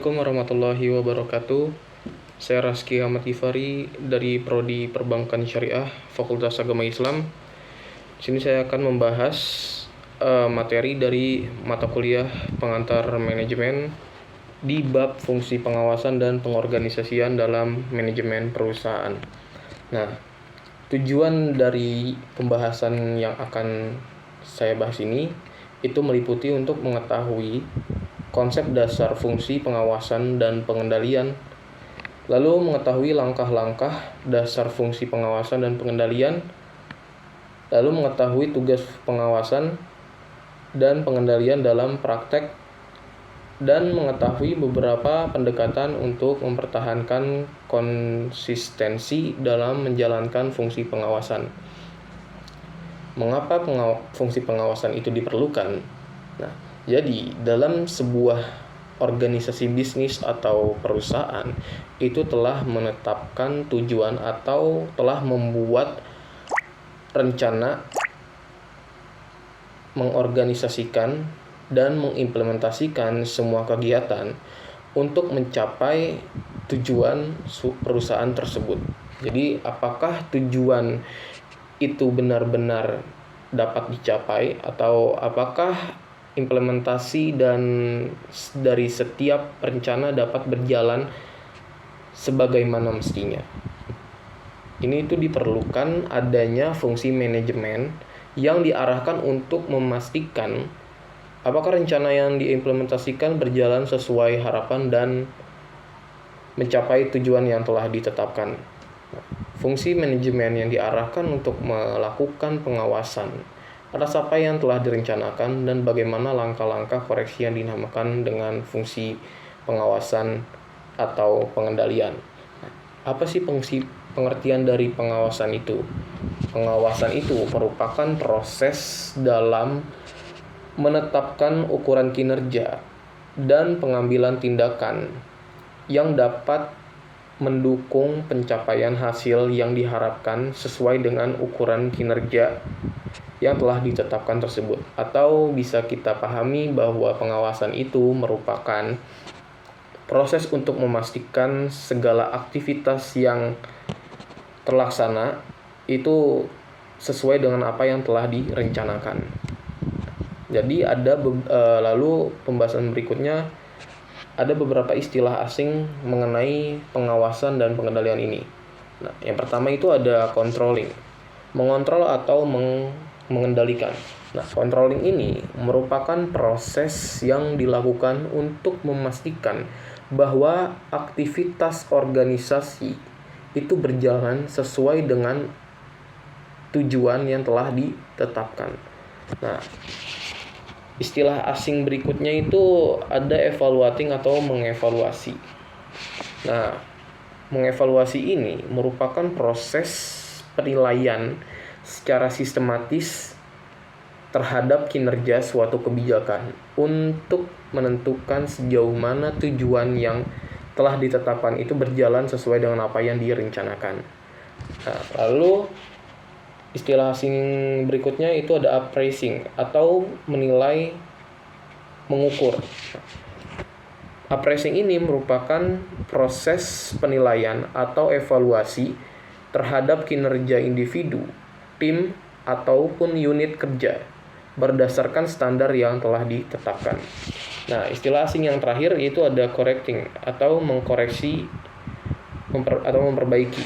Assalamualaikum warahmatullahi wabarakatuh. Saya Raski Ahmad Gifari dari Prodi Perbankan Syariah, Fakultas Agama Islam. Di sini saya akan membahas materi dari mata kuliah pengantar manajemen di bab fungsi pengawasan dan pengorganisasian dalam manajemen perusahaan. Nah, tujuan dari pembahasan yang akan saya bahas ini itu meliputi untuk mengetahui konsep dasar fungsi pengawasan dan pengendalian, lalu mengetahui langkah-langkah dasar fungsi pengawasan dan pengendalian, lalu mengetahui tugas pengawasan dan pengendalian dalam praktek, dan mengetahui beberapa pendekatan untuk mempertahankan konsistensi dalam menjalankan fungsi pengawasan. Mengapa fungsi pengawasan itu diperlukan? Nah, jadi dalam sebuah organisasi bisnis atau perusahaan itu telah menetapkan tujuan atau telah membuat rencana, mengorganisasikan dan mengimplementasikan semua kegiatan untuk mencapai tujuan perusahaan tersebut. Jadi apakah tujuan itu benar-benar dapat dicapai atau apakah implementasi dan dari setiap rencana dapat berjalan sebagaimana mestinya. Ini itu diperlukan adanya fungsi manajemen yang diarahkan untuk memastikan apakah rencana yang diimplementasikan berjalan sesuai harapan dan mencapai tujuan yang telah ditetapkan. Fungsi manajemen yang diarahkan untuk melakukan pengawasan atas apa yang telah direncanakan dan bagaimana langkah-langkah koreksi yang dinamakan dengan fungsi pengawasan atau pengendalian. Apa sih pengertian dari pengawasan itu? Pengawasan itu merupakan proses dalam menetapkan ukuran kinerja dan pengambilan tindakan yang dapat mendukung pencapaian hasil yang diharapkan sesuai dengan ukuran kinerja yang telah ditetapkan tersebut. Atau bisa kita pahami bahwa pengawasan itu merupakan proses untuk memastikan segala aktivitas yang terlaksana itu sesuai dengan apa yang telah direncanakan. Jadi lalu pembahasan berikutnya ada beberapa istilah asing mengenai pengawasan dan pengendalian ini. Nah, yang pertama itu ada controlling, mengontrol atau mengendalikan. Nah, controlling ini merupakan proses yang dilakukan untuk memastikan bahwa aktivitas organisasi itu berjalan sesuai dengan tujuan yang telah ditetapkan. Nah, istilah asing berikutnya itu ada evaluating atau mengevaluasi. Nah, mengevaluasi ini merupakan proses penilaian secara sistematis terhadap kinerja suatu kebijakan untuk menentukan sejauh mana tujuan yang telah ditetapkan itu berjalan sesuai dengan apa yang direncanakan. Nah, lalu istilah asing berikutnya itu ada appraising atau menilai, mengukur. Appraising ini merupakan proses penilaian atau evaluasi terhadap kinerja individu, tim, ataupun unit kerja berdasarkan standar yang telah ditetapkan. Nah, istilah asing yang terakhir itu ada correcting atau mengkoreksi atau memperbaiki.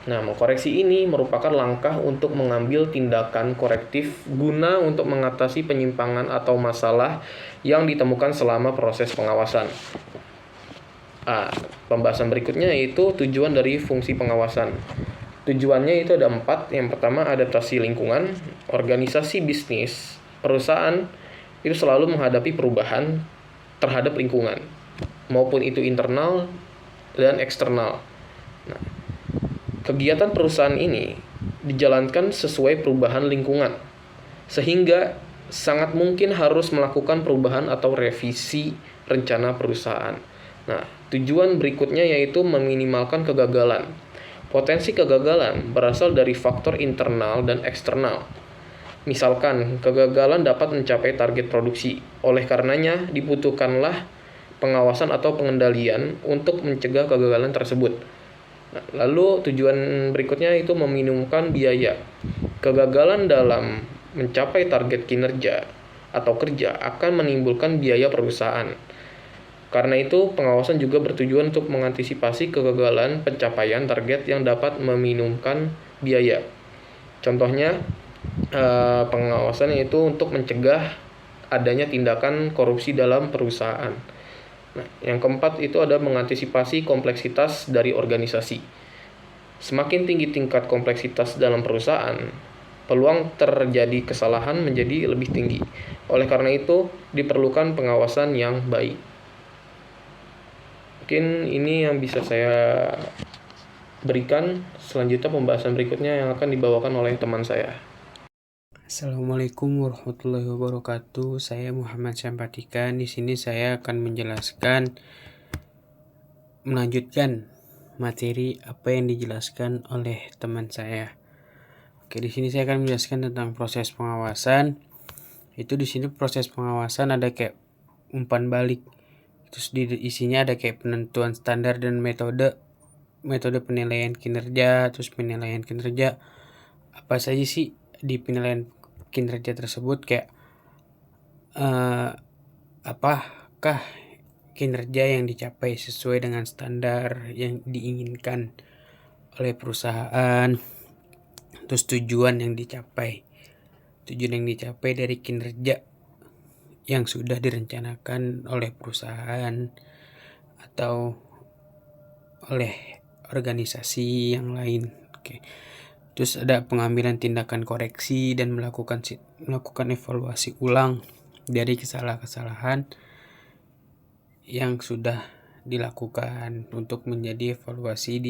Nah, mengkoreksi ini merupakan langkah untuk mengambil tindakan korektif guna untuk mengatasi penyimpangan atau masalah yang ditemukan selama proses pengawasan. Pembahasan berikutnya yaitu tujuan dari fungsi pengawasan. Tujuannya itu ada 4. Yang pertama, adaptasi lingkungan. Organisasi bisnis, perusahaan itu selalu menghadapi perubahan terhadap lingkungan, maupun itu internal dan eksternal. Nah, kegiatan perusahaan ini dijalankan sesuai perubahan lingkungan, sehingga sangat mungkin harus melakukan perubahan atau revisi rencana perusahaan. Nah, tujuan berikutnya yaitu meminimalkan kegagalan. Potensi kegagalan berasal dari faktor internal dan eksternal. Misalkan, kegagalan dapat mencapai target produksi. Oleh karenanya, dibutuhkanlah pengawasan atau pengendalian untuk mencegah kegagalan tersebut. Nah, lalu tujuan berikutnya itu meminimumkan biaya. Kegagalan dalam mencapai target kinerja atau kerja akan menimbulkan biaya perusahaan. Karena itu, pengawasan juga bertujuan untuk mengantisipasi kegagalan pencapaian target yang dapat meminimumkan biaya. Contohnya, pengawasan itu untuk mencegah adanya tindakan korupsi dalam perusahaan. Nah, yang keempat itu ada mengantisipasi kompleksitas dari organisasi. Semakin tinggi tingkat kompleksitas dalam perusahaan, peluang terjadi kesalahan menjadi lebih tinggi. Oleh karena itu, diperlukan pengawasan yang baik. Mungkin ini yang bisa saya berikan. Selanjutnya pembahasan berikutnya yang akan dibawakan oleh teman saya. Assalamualaikum warahmatullahi wabarakatuh. Saya Muhammad Syampadika. Di sini saya akan melanjutkan materi apa yang dijelaskan oleh teman saya. Oke, di sini saya akan menjelaskan tentang proses pengawasan. Itu di sini proses pengawasan ada kayak umpan balik. Terus di isinya ada kayak penentuan standar dan metode penilaian kinerja. Terus penilaian kinerja apa saja sih di penilaian kinerja tersebut, kayak apakah kinerja yang dicapai sesuai dengan standar yang diinginkan oleh perusahaan. Terus tujuan yang dicapai dari kinerja yang sudah direncanakan oleh perusahaan atau oleh organisasi yang lain. Oke. Terus ada pengambilan tindakan koreksi dan melakukan evaluasi ulang dari kesalahan yang sudah dilakukan untuk menjadi evaluasi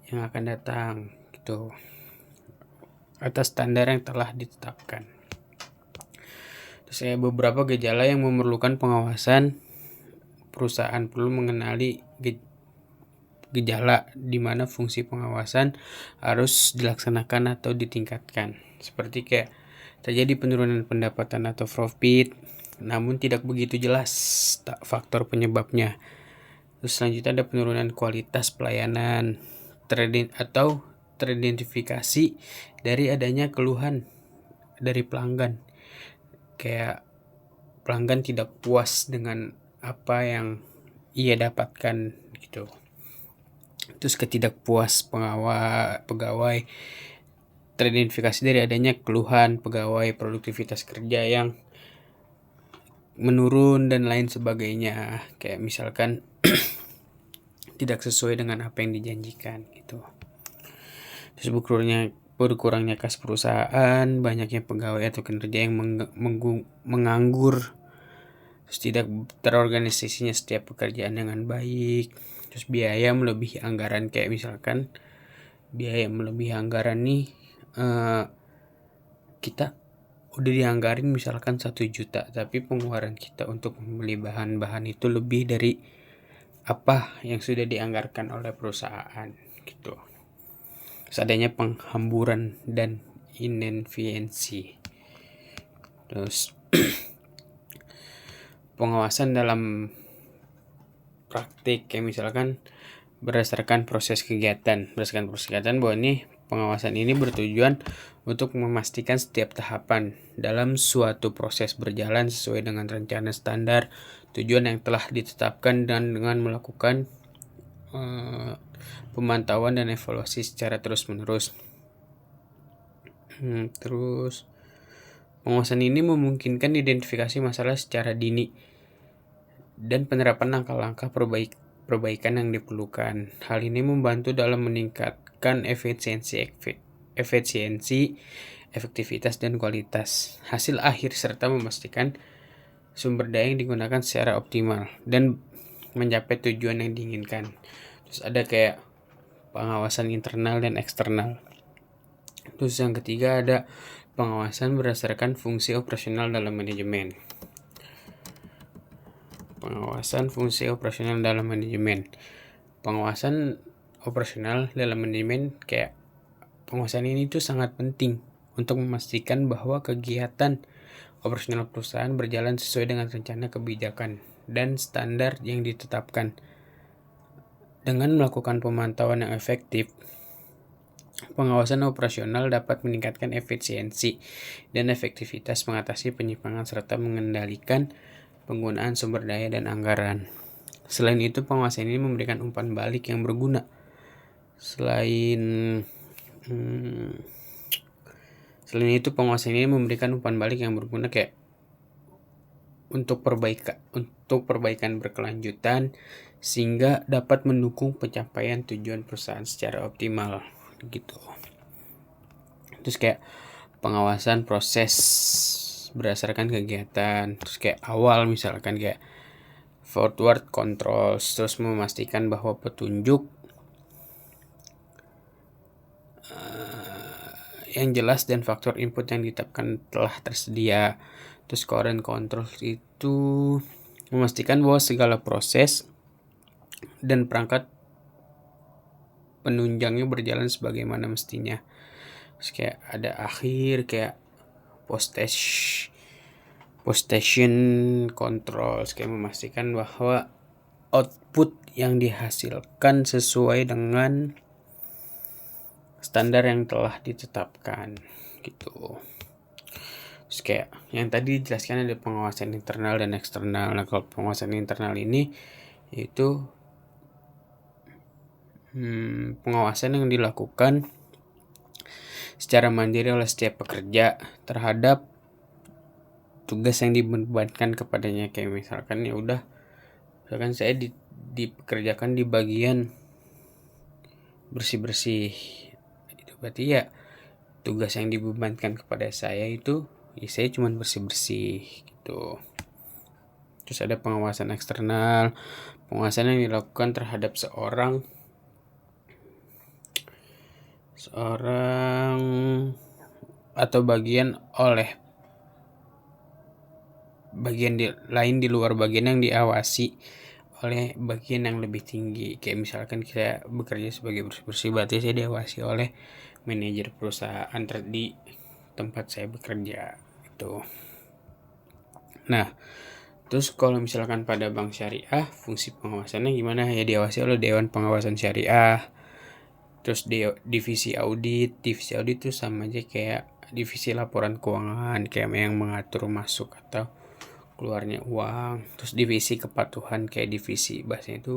yang akan datang gitu, atas standar yang telah ditetapkan. Terus beberapa gejala yang memerlukan pengawasan. Perusahaan perlu mengenali gejala di mana fungsi pengawasan harus dilaksanakan atau ditingkatkan. Seperti kayak terjadi penurunan pendapatan atau profit, namun tidak begitu jelas faktor penyebabnya. Terus selanjutnya ada penurunan kualitas pelayanan teridentifikasi dari adanya keluhan dari pelanggan. Kayak pelanggan tidak puas dengan apa yang ia dapatkan gitu. Terus ketidakpuas pegawai teridentifikasi dari adanya keluhan pegawai, produktivitas kerja yang menurun dan lain sebagainya. Kayak misalkan tidak sesuai dengan apa yang dijanjikan gitu. Terus berkurangnya kas perusahaan, banyaknya pegawai atau kinerja yang menganggur, terus tidak terorganisasinya setiap pekerjaan dengan baik. Terus biaya melebihi anggaran, kayak misalkan biaya melebihi anggaran nih, kita udah dianggarin misalkan 1 juta, tapi pengeluaran kita untuk membeli bahan-bahan itu lebih dari apa yang sudah dianggarkan oleh perusahaan gitu. Terus adanya penghamburan dan inefisiensi. Terus pengawasan dalam praktik, kayak misalkan berdasarkan proses kegiatan bahwa pengawasan ini bertujuan untuk memastikan setiap tahapan dalam suatu proses berjalan sesuai dengan rencana standar tujuan yang telah ditetapkan, dan dengan melakukan pemantauan dan evaluasi secara terus-menerus. Terus pengawasan ini memungkinkan identifikasi masalah secara dini dan penerapan langkah-langkah perbaikan yang diperlukan. Hal ini membantu dalam meningkatkan efisiensi, efektivitas, dan kualitas hasil akhir, serta memastikan sumber daya yang digunakan secara optimal dan mencapai tujuan yang diinginkan. Terus ada kayak pengawasan internal dan eksternal. Terus yang ketiga ada pengawasan berdasarkan fungsi operasional dalam manajemen. Pengawasan operasional dalam manajemen, kayak pengawasan ini tuh sangat penting untuk memastikan bahwa kegiatan operasional perusahaan berjalan sesuai dengan rencana kebijakan dan standar yang ditetapkan. Dengan melakukan pemantauan yang efektif, pengawasan operasional dapat meningkatkan efisiensi dan efektivitas mengatasi penyimpangan serta mengendalikan penggunaan sumber daya dan anggaran. Selain itu, pengawasan ini memberikan umpan balik yang berguna. Selain itu, pengawasan ini memberikan umpan balik yang berguna kayak untuk perbaikan berkelanjutan sehingga dapat mendukung pencapaian tujuan perusahaan secara optimal gitu. Terus kayak pengawasan proses berdasarkan kegiatan, terus kayak awal misalkan kayak forward control, terus memastikan bahwa petunjuk yang jelas dan faktor input yang ditetapkan telah tersedia. Terus current control itu memastikan bahwa segala proses dan perangkat penunjangnya berjalan sebagaimana mestinya. Terus kayak ada akhir kayak post station control, kayak memastikan bahwa output yang dihasilkan sesuai dengan standar yang telah ditetapkan gitu. Terus kayak yang tadi dijelaskan ada pengawasan internal dan eksternal. Nah, kalau pengawasan internal ini itu pengawasan yang dilakukan secara mandiri oleh setiap pekerja terhadap tugas yang dibebankan kepadanya. Kayak misalkan saya dipekerjakan di bagian bersih-bersih, itu berarti ya tugas yang dibebankan kepada saya itu saya cuma bersih-bersih gitu. Terus ada pengawasan eksternal, pengawasan yang dilakukan terhadap seorang atau bagian oleh bagian lain di luar bagian yang diawasi oleh bagian yang lebih tinggi. Kayak misalkan saya bekerja sebagai bersih-bersih, berarti saya diawasi oleh manajer perusahaan di tempat saya bekerja gitu. Nah, terus kalau misalkan pada bank syariah, fungsi pengawasannya gimana? Ya diawasi oleh Dewan Pengawasan Syariah. Terus divisi audit itu sama aja kayak divisi laporan keuangan, kayak yang mengatur masuk atau keluarnya uang. Terus divisi kepatuhan kayak divisi bahasanya itu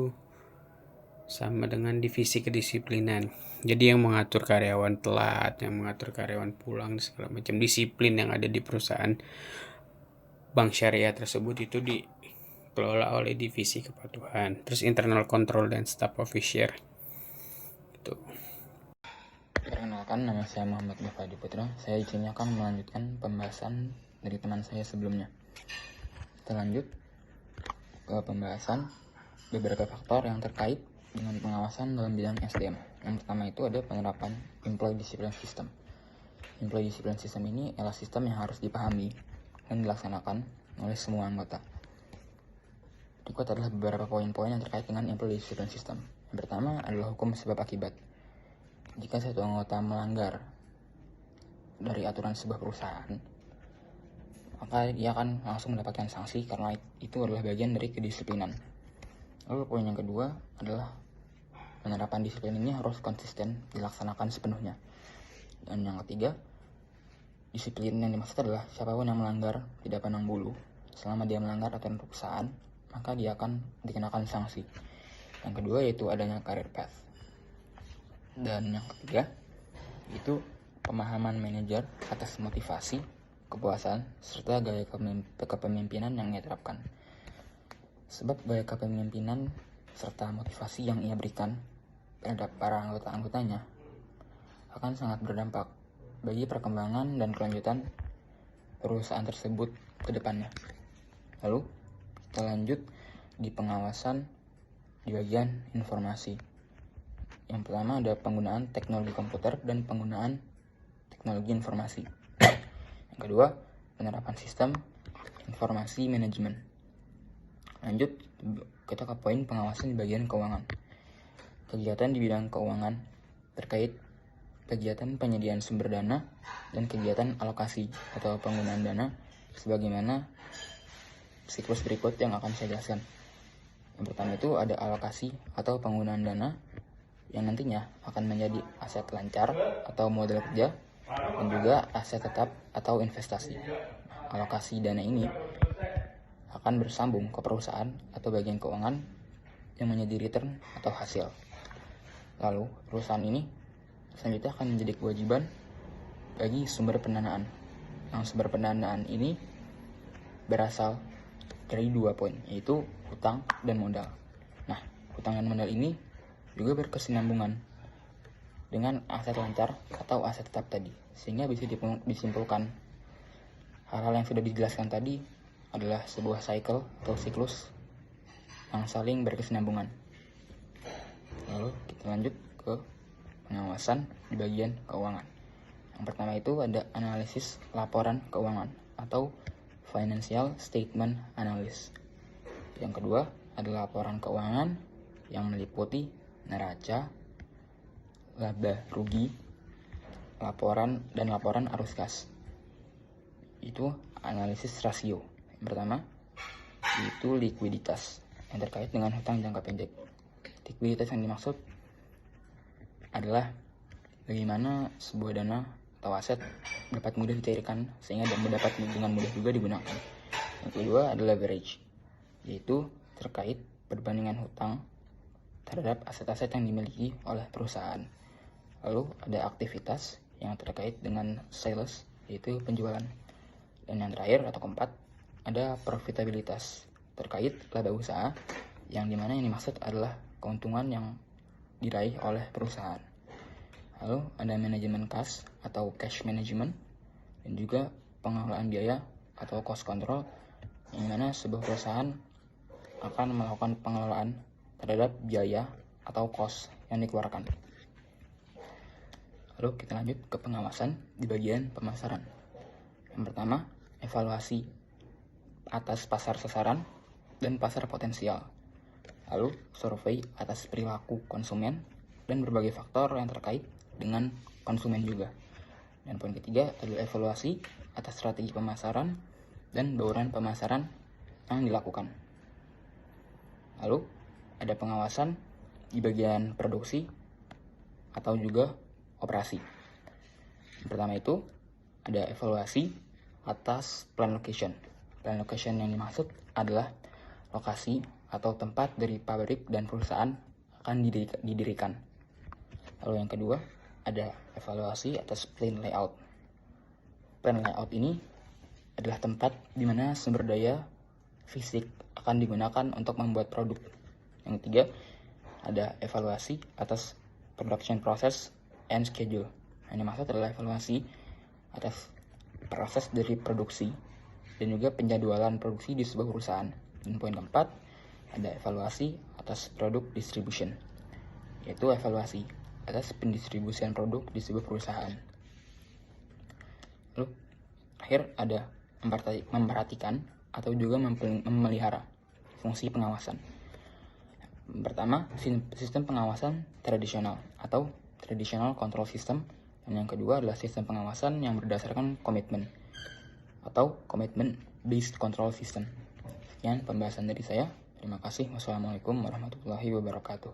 sama dengan divisi kedisiplinan. Jadi yang mengatur karyawan telat, yang mengatur karyawan pulang, segala macam disiplin yang ada di perusahaan bank syariah tersebut itu dikelola oleh divisi kepatuhan. Terus internal control dan staff officer itu. Perkenalkan, nama saya Muhammad Mufadi Putra. Saya di sini akan melanjutkan pembahasan dari teman saya sebelumnya. Kita lanjut ke pembahasan beberapa faktor yang terkait dengan pengawasan dalam bidang SDM. Yang pertama itu ada penerapan Employee Discipline System. Employee Discipline System ini adalah sistem yang harus dipahami dan dilaksanakan oleh semua anggota. Berikut adalah beberapa poin-poin yang terkait dengan Employee Discipline System. Yang pertama adalah hukum sebab akibat. Jika satu anggota melanggar dari aturan sebuah perusahaan, maka dia akan langsung mendapatkan sanksi karena itu adalah bagian dari kedisiplinan. Lalu poin yang kedua adalah penerapan disiplin ini harus konsisten dilaksanakan sepenuhnya. Dan yang ketiga, disiplin yang dimaksud adalah siapapun yang melanggar tidak pandang bulu. Selama dia melanggar aturan perusahaan, maka dia akan dikenakan sanksi. Yang kedua yaitu adanya career path. Dan yang ketiga, itu pemahaman manajer atas motivasi, kepuasan, serta gaya kepemimpinan yang ia terapkan. Sebab gaya kepemimpinan serta motivasi yang ia berikan terhadap para anggota-anggotanya akan sangat berdampak bagi perkembangan dan kelanjutan perusahaan tersebut ke depannya. Lalu, kita lanjut di pengawasan di bagian informasi. Yang pertama ada penggunaan teknologi komputer dan penggunaan teknologi informasi. Yang kedua, penerapan sistem informasi manajemen. Lanjut, kita ke poin pengawasan di bagian keuangan. Kegiatan di bidang keuangan terkait kegiatan penyediaan sumber dana dan kegiatan alokasi atau penggunaan dana sebagaimana siklus berikut yang akan saya jelaskan. Yang pertama itu ada alokasi atau penggunaan dana yang nantinya akan menjadi aset lancar atau modal kerja, dan juga aset tetap atau investasi. Alokasi dana ini akan bersambung ke perusahaan atau bagian keuangan yang menjadi return atau hasil. Lalu perusahaan ini selanjutnya akan menjadi kewajiban bagi sumber pendanaan. Yang sumber pendanaan ini berasal dari 2 poin, yaitu hutang dan modal. Nah, hutang dan modal ini juga berkesinambungan dengan aset lancar atau aset tetap tadi, sehingga bisa disimpulkan hal-hal yang sudah dijelaskan tadi adalah sebuah cycle atau siklus yang saling berkesinambungan. Lalu kita lanjut ke pengawasan di bagian keuangan. Yang pertama itu ada analisis laporan keuangan atau financial statement analysis. Yang kedua adalah laporan keuangan yang meliputi neraca, laba rugi, laporan arus kas. Itu analisis rasio. Yang pertama itu likuiditas yang terkait dengan hutang jangka pendek. Likuiditas yang dimaksud adalah bagaimana sebuah dana atau aset dapat mudah dicairkan sehingga dapat dengan mudah juga digunakan. Yang kedua adalah leverage, yaitu terkait perbandingan hutang terhadap aset-aset yang dimiliki oleh perusahaan. Lalu ada aktivitas yang terkait dengan sales, yaitu penjualan. Dan yang terakhir atau keempat ada profitabilitas terkait laba usaha, yang dimana yang dimaksud adalah keuntungan yang diraih oleh perusahaan. Lalu ada manajemen kas atau cash management, dan juga pengelolaan biaya atau cost control, yang mana sebuah perusahaan akan melakukan pengelolaan terhadap biaya atau cost yang dikeluarkan. Lalu kita lanjut ke pengawasan di bagian pemasaran. Yang pertama, evaluasi atas pasar sasaran dan pasar potensial. Lalu survei atas perilaku konsumen dan berbagai faktor yang terkait dengan konsumen juga. Dan poin ketiga adalah evaluasi atas strategi pemasaran dan bauran pemasaran yang dilakukan. Lalu ada pengawasan di bagian produksi atau juga operasi. Yang pertama itu ada evaluasi atas plan location. Plan location yang dimaksud adalah lokasi atau tempat dari pabrik dan perusahaan akan didirikan. Lalu yang kedua ada evaluasi atas plan layout. Plan layout ini adalah tempat di mana sumber daya fisik akan digunakan untuk membuat produk. Yang ketiga ada evaluasi atas production process and schedule. Yang dimaksud adalah evaluasi atas proses dari produksi dan juga penjadwalan produksi di sebuah perusahaan. Dan poin keempat ada evaluasi atas produk distribution, yaitu evaluasi atas pendistribusian produk di sebuah perusahaan. Lalu akhir ada memperhatikan atau juga memelihara fungsi pengawasan. Pertama, sistem pengawasan tradisional atau traditional control system, dan yang kedua adalah sistem pengawasan yang berdasarkan komitmen atau commitment based control system. Sekian pembahasan dari saya. Terima kasih. Wassalamualaikum warahmatullahi wabarakatuh.